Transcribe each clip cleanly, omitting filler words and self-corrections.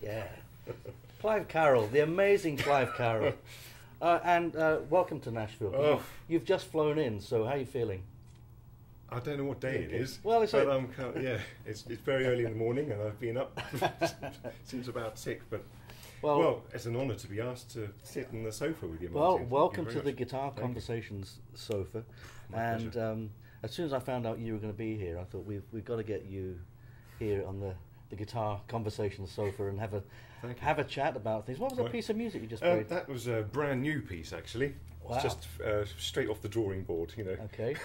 Yeah. Clive Carroll, the amazing Clive Carroll. And welcome to Nashville. Oh. You've just flown in, so how are you feeling? I don't know what day it is. Well, it's it's very early in the morning, and I've been up since about 6. But well, it's an honour to be asked to sit on the sofa with you, Martin. Well, welcome to the Guitar Conversations sofa. And as soon as I found out you were going to be here, I thought we've got to get you here on the Guitar Conversations sofa and have a chat about things. What was that piece of music you just played? That was a brand new piece, actually. Wow. It's just straight off the drawing board, you know. Okay.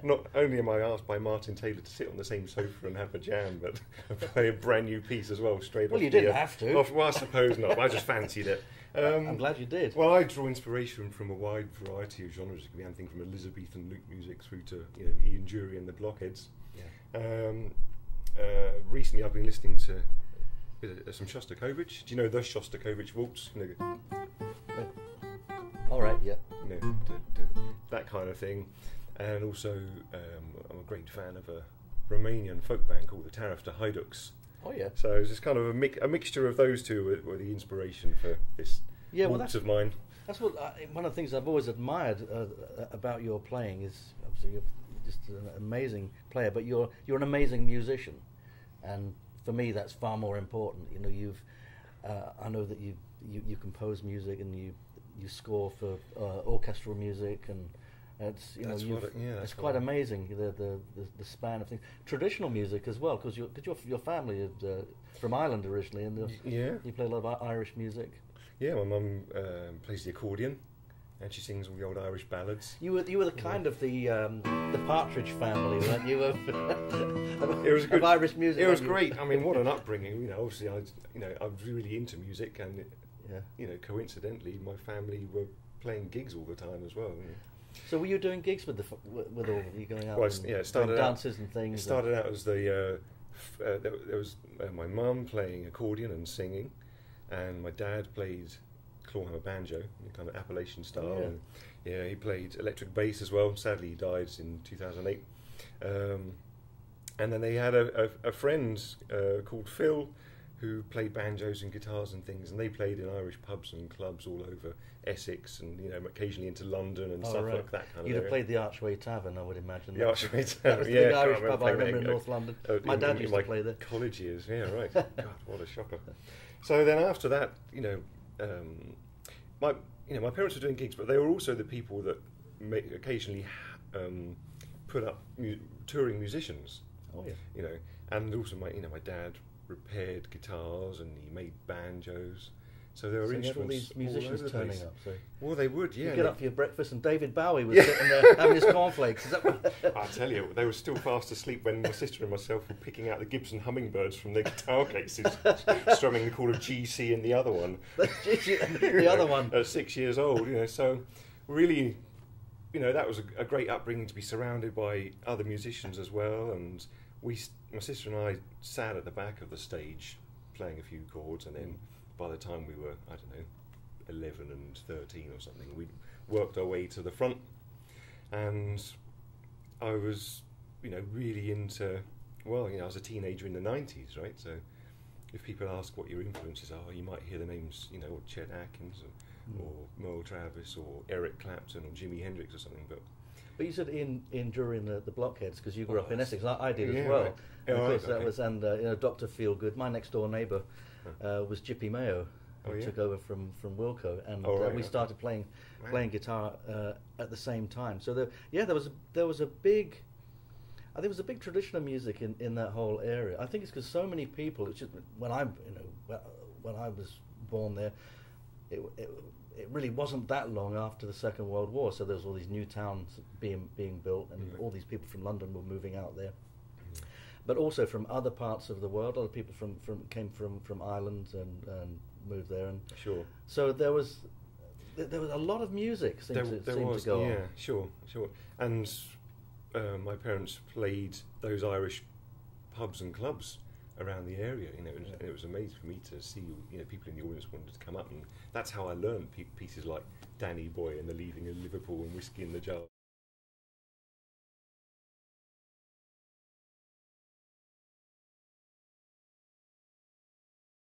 Not only am I asked by Martin Taylor to sit on the same sofa and have a jam, but I play a brand new piece as well, straight off. Well, you didn't have to. Well, I suppose not. I just fancied it. I'm glad you did. Well, I draw inspiration from a wide variety of genres. It can be anything from Elizabethan lute music through to Ian Dury and the Blockheads. Yeah. Recently, I've been listening to some Shostakovich. Do you know the Shostakovich waltz? All right, yeah. That kind of thing. And also, I'm a great fan of a Romanian folk band called the Tarafta Haiduks. Oh, yeah. So it's just kind of a mixture of those two were the inspiration for this waltz of mine. That's what one of the things I've always admired about your playing is obviously you're just an amazing player, but you're an amazing musician, and for me that's far more important. You know, I know that you compose music and you score for orchestral music, and it's it's quite amazing the span of things. Traditional music as well, because your family is from Ireland originally, and you play a lot of Irish music. Yeah, my mum plays the accordion, and she sings all the old Irish ballads. You were the kind of the Partridge family, weren't you? It was good. Of Irish music. It was great. I mean, what an upbringing. You know, obviously, I was really into music, and coincidentally, my family were playing gigs all the time as well. You know. So were you doing gigs with all you going out? Well, it started dances and things. It started out as there was my mum playing accordion and singing, and my dad played clawhammer banjo, kind of Appalachian style. Yeah. And, he played electric bass as well. Sadly, he died in 2008. And then they had a friend called Phil, who played banjos and guitars and things, and they played in Irish pubs and clubs all over Essex, and occasionally into London and Suffolk, right. that kind of You'd area. have played the Archway Tavern, I would imagine. The Archway Tavern, that was the big Irish pub I remember in North London. My dad used to play there. College years, yeah, right. God, what a shocker. So then after that, my parents were doing gigs, but they were also the people that occasionally put up touring musicians. Oh yeah. And also my dad repaired guitars and he made banjos. So there were instruments all these musicians all over the turning place. up. So well, they would, yeah. You get up for your breakfast and David Bowie was sitting there having his cornflakes. Is that what? I tell you, they were still fast asleep when my sister and myself were picking out the Gibson hummingbirds from their guitar cases, strumming the chord of GC and the other one. The other one. At 6 years old, So really, that was a great upbringing to be surrounded by other musicians as well. And my sister and I sat at the back of the stage playing a few chords, and then by the time we were, 11 and 13 or something, we worked our way to the front. And I was, really into, I was a teenager in the 90s, right? So if people ask what your influences are, you might hear the names, Chet Atkins or Merle Travis or Eric Clapton or Jimi Hendrix or something. But you said in during the Blockheads, because you grew up in Essex. I did as well. Right. And of course, that was Dr. Feelgood. My next door neighbour was Jippy Mayo, who took over from Wilco, and we started playing guitar at the same time. So there was a big tradition of music in that whole area. I think it's because so many people. It's just when I was born there, it really wasn't that long after the Second World War. So there was all these new towns being built, and all these people from London were moving out there. But also from other parts of the world. Other people came from Ireland and moved there. And sure. So there was a lot of music seemed to go on. Yeah, sure. And my parents played those Irish pubs and clubs around the area. It was amazing for me to see people in the audience wanted to come up, and that's how I learned pieces like Danny Boy and the Leaving of Liverpool and Whiskey in the Jar.